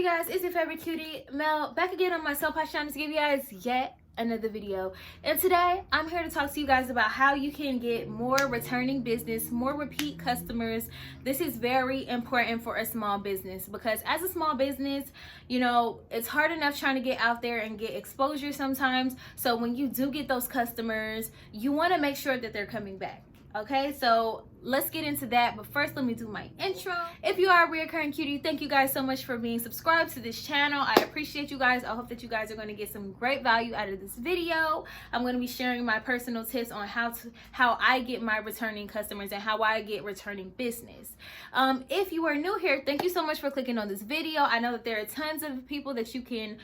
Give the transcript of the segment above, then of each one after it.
you guys? It's your favorite cutie, Mel, back again on my Soul Pot channel to give you guys yet another video. And today I'm here to talk to you guys about how you can get more returning business, more repeat customers. This is very important for a small business because as a small business, you know, it's hard enough trying to get out there and get exposure sometimes. So when you do get those customers, you want to make sure that they're coming back. Okay, so let's get into that, but first let me do my intro. If you are a reoccurring cutie, thank you guys so much for being subscribed to this channel. I appreciate you guys. I hope that you guys are going to get some great value out of this video. I'm going to be sharing my personal tips on how I get my returning customers and how I get returning business. If you are new here, thank you so much for clicking on this video. I know that there are tons of people that you can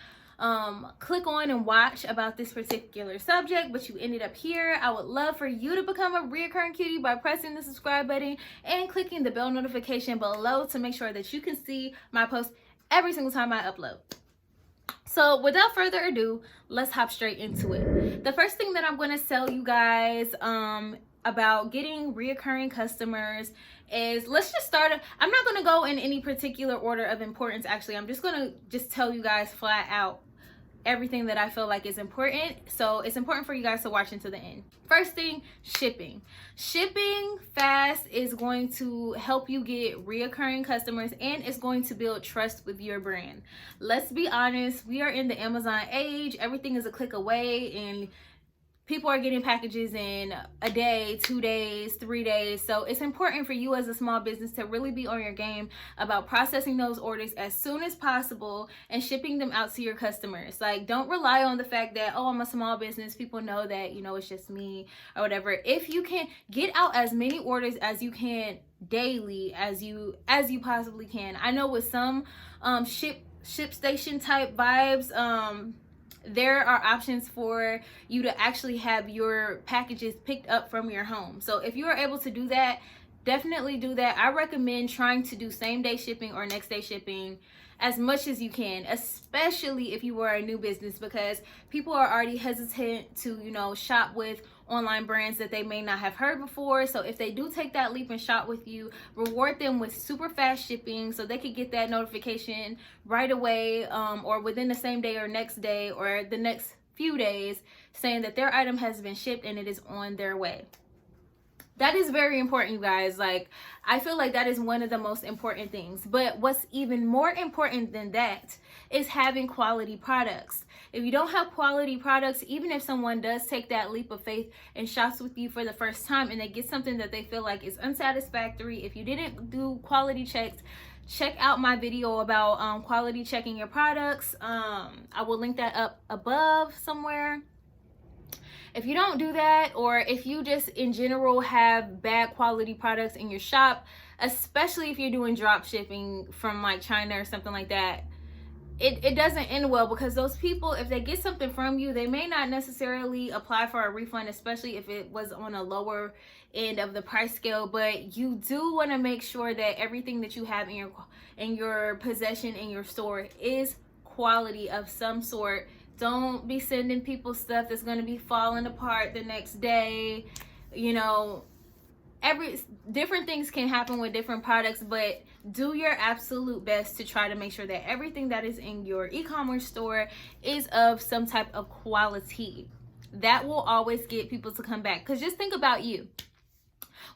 click on and watch about this particular subject, but you ended up here. I would love for you to become a reoccurring cutie by pressing the subscribe button and clicking the bell notification below to make sure that you can see my posts every single time I upload. So without further ado, let's hop straight into it. The first thing that I'm going to tell you guys about getting reoccurring customers is, let's just start. I'm not going to go in any particular order of importance. Actually, I'm just going to tell you guys flat out everything that I feel like is important. So it's important for you guys to watch until the end. First thing, shipping. Shipping fast is going to help you get reoccurring customers, and it's going to build trust with your brand. Let's be honest, we are in the Amazon age. Everything is a click away, and people are getting packages in a day, 2 days, 3 days. So it's important for you as a small business to really be on your game about processing those orders as soon as possible and shipping them out to your customers. Like, don't rely on the fact that, oh, I'm a small business, people know that, you know, it's just me or whatever. If you can get out as many orders as you can daily as you possibly can. I know with some ship station type vibes, there are options for you to actually have your packages picked up from your home. So if you are able to do that, definitely do that. I recommend trying to do same day shipping or next day shipping as much as you can, especially if you are a new business, because people are already hesitant to, you know, shop with online brands that they may not have heard before. So if they do take that leap and shop with you, reward them with super fast shipping so they could get that notification right away, or within the same day or next day or the next few days, saying that their item has been shipped and it is on their way. That is very important, you guys. Like, I feel like that is one of the most important things. But what's even more important than that is having quality products. If you don't have quality products, even if someone does take that leap of faith and shops with you for the first time and they get something that they feel like is unsatisfactory, if you didn't do quality checks, check out my video about quality checking your products. I will link that up above somewhere. If you don't do that, or if you just in general have bad quality products in your shop, especially if you're doing drop shipping from like China or something like that, it doesn't end well, because those people, if they get something from you, they may not necessarily apply for a refund, especially if it was on a lower end of the price scale. But you do want to make sure that everything that you have in your possession in your store is quality of some sort. Don't be sending people stuff that's going to be falling apart the next day. You know, different things can happen with different products, but do your absolute best to try to make sure that everything that is in your e-commerce store is of some type of quality. That will always get people to come back. Because just think about you.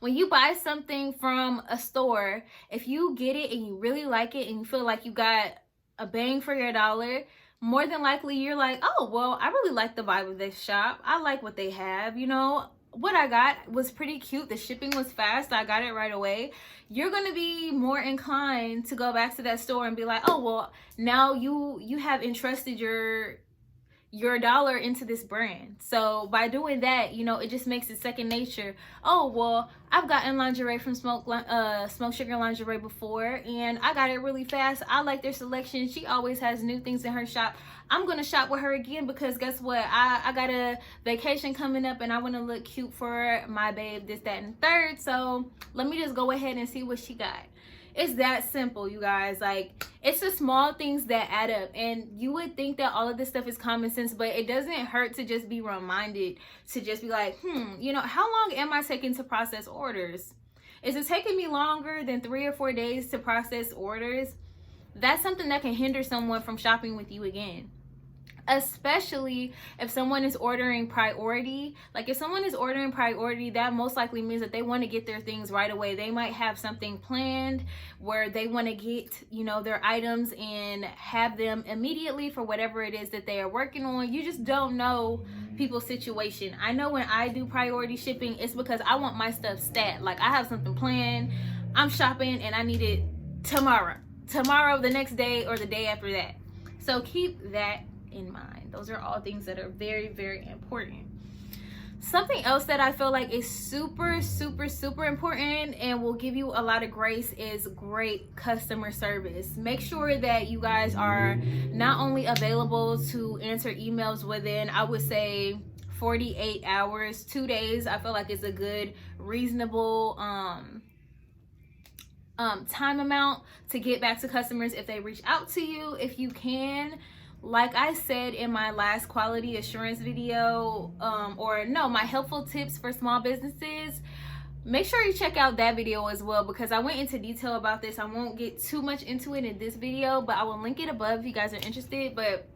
When you buy something from a store, if you get it and you really like it and you feel like you got a bang for your dollar, more than likely you're like, oh, well, I really like the vibe of this shop. I like what they have. You know, what I got was pretty cute. The shipping was fast. I got it right away. You're going to be more inclined to go back to that store and be like, oh, well, now you have entrusted your dollar into this brand. So by doing that, you know, it just makes it second nature. Oh, well, I've gotten lingerie from Smoke Sugar Lingerie before, and I got it really fast. I like their selection. She always has new things in her shop. I'm gonna shop with her again because guess what? I got a vacation coming up and I want to look cute for my babe, this, that, and third. So let me just go ahead and see what she got. It's that simple, you guys. Like, it's the small things that add up, and you would think that all of this stuff is common sense, but it doesn't hurt to just be reminded, to just be like, you know, how long am I taking to process orders? Is it taking me longer than 3 or 4 days to process orders? that's something that can hinder someone from shopping with you again. Especially if someone is ordering priority. Like if someone is ordering priority, that most likely means that they want to get their things right away. They might have something planned where they want to get, you know, their items and have them immediately for whatever it is that they are working on. You just don't know people's situation. I know when I do priority shipping, it's because I want my stuff stat. Like I have something planned, I'm shopping, and I need it tomorrow, the next day, or the day after that. So keep that in mind. Those are all things that are very, very important. Something else that I feel like is super, super, super important and will give you a lot of grace is great customer service. Make sure that you guys are not only available to answer emails within, I would say, 48 hours, 2 days. I feel like it's a good, reasonable time amount to get back to customers if they reach out to you. If you can, like I said in my last quality assurance video, my helpful tips for small businesses, make sure you check out that video as well, because I went into detail about this. I won't get too much into it in this video, but I will link it above if you guys are interested. But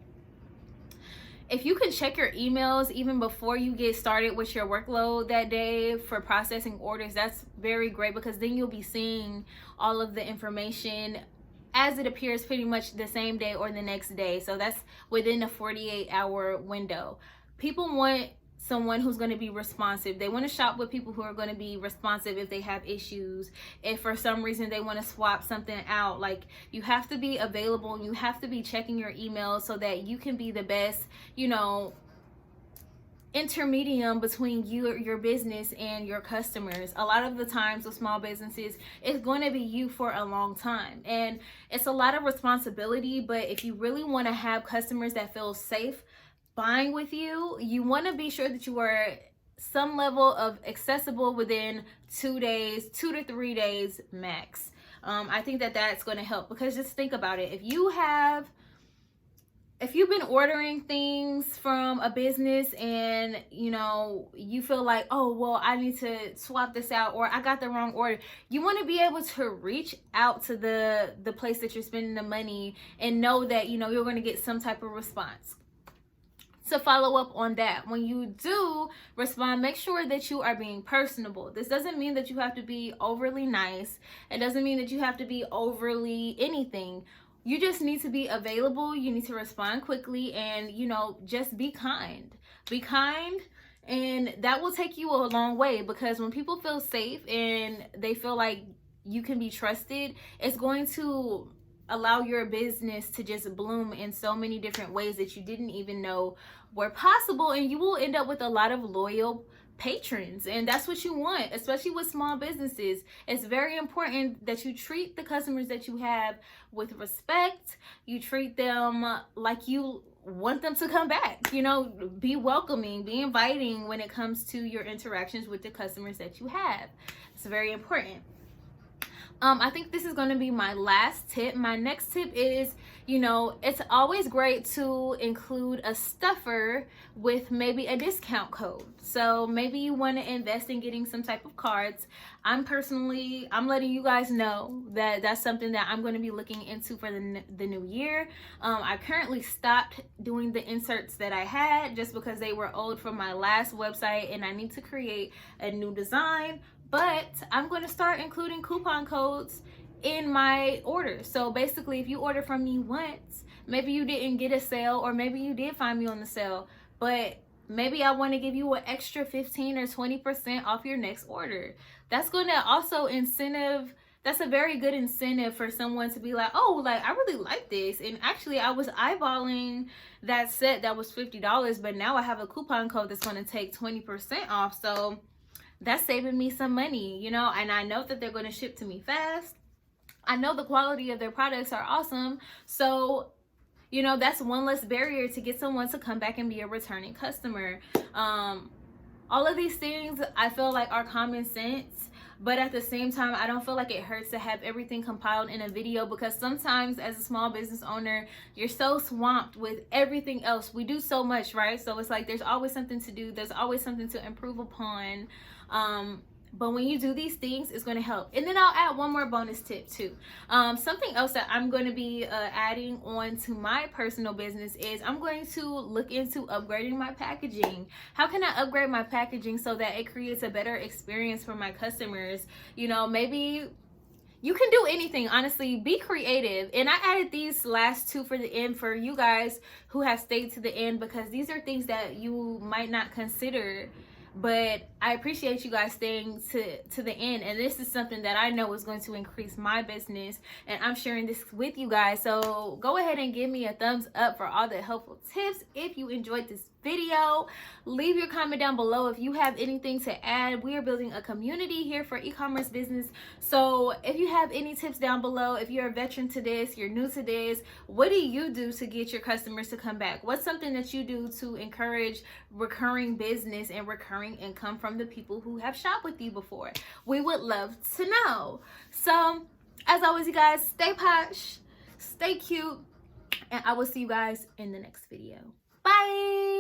if you can check your emails even before you get started with your workload that day for processing orders, that's very great, because then you'll be seeing all of the information as it appears pretty much the same day or the next day. So that's within a 48-hour window. People want someone who's going to be responsive. They want to shop with people who are going to be responsive if they have issues. If for some reason they want to swap something out, like, you have to be available and you have to be checking your emails so that you can be the best, you know, intermedium between you, your business, and your customers. A lot of the times with small businesses, it's going to be you for a long time, and it's a lot of responsibility. But if you really want to have customers that feel safe buying with you, you want to be sure that you are some level of accessible within 2 days, 2 to 3 days max. I think that that's going to help, because just think about it. If you've been ordering things from a business and, you know, you feel like, oh, well, I need to swap this out, or I got the wrong order, you want to be able to reach out to the place that you're spending the money and know that, you know, you're going to get some type of response. To follow up on that, when you do respond, make sure that you are being personable. This doesn't mean that you have to be overly nice. It doesn't mean that you have to be overly anything. You just need to be available. You need to respond quickly, and, you know, just be kind. Be kind, and that will take you a long way, because when people feel safe and they feel like you can be trusted, it's going to allow your business to just bloom in so many different ways that you didn't even know were possible, and you will end up with a lot of loyal patrons. And that's what you want, especially with small businesses. It's very important that you treat the customers that you have with respect. You treat them like you want them to come back. You know, be welcoming, be inviting when it comes to your interactions with the customers that you have. It's very important. I think this is going to be my last tip. My next tip is, you know, it's always great to include a stuffer with maybe a discount code. So maybe you want to invest in getting some type of cards. I'm letting you guys know that that's something that I'm going to be looking into for the new year. I currently stopped doing the inserts that I had just because they were old from my last website, and I need to create a new design. But I'm going to start including coupon codes in my orders. So basically, if you order from me once, maybe you didn't get a sale, or maybe you did find me on the sale, but maybe I want to give you an extra 15 or 20% off your next order. That's going to also that's a very good incentive for someone to be like, oh, like, I really like this. And actually, I was eyeballing that set that was $50, but now I have a coupon code that's going to take 20% off. So that's saving me some money, you know, and I know that they're going to ship to me fast. I know the quality of their products are awesome. So, you know, that's one less barrier to get someone to come back and be a returning customer. All of these things I feel like are common sense, but at the same time, I don't feel like it hurts to have everything compiled in a video, because sometimes as a small business owner, you're so swamped with everything else. We do so much, right? So it's like there's always something to do. There's always something to improve upon. But when you do these things, it's going to help. And then I'll add one more bonus tip too. Something else that I'm going to be adding on to my personal business is I'm going to look into upgrading my packaging. How can I upgrade my packaging so that it creates a better experience for my customers? You know, maybe you can do anything, honestly. Be creative. And I added these last two for the end for you guys who have stayed to the end, because these are things that you might not consider, but I appreciate you guys staying to the end. And this is something that I know is going to increase my business, and I'm sharing this with you guys. So go ahead and give me a thumbs up for all the helpful tips. If you enjoyed this video, leave your comment down below if you have anything to add. We are building a community here for e-commerce business, so if you have any tips down below, if you're a veteran to this, you're new to this, what do you do to get your customers to come back? What's something that you do to encourage recurring business and recurring income from the people who have shopped with you before? We would love to know. So as always, you guys, stay posh, stay cute, and I will see you guys in the next video. Bye.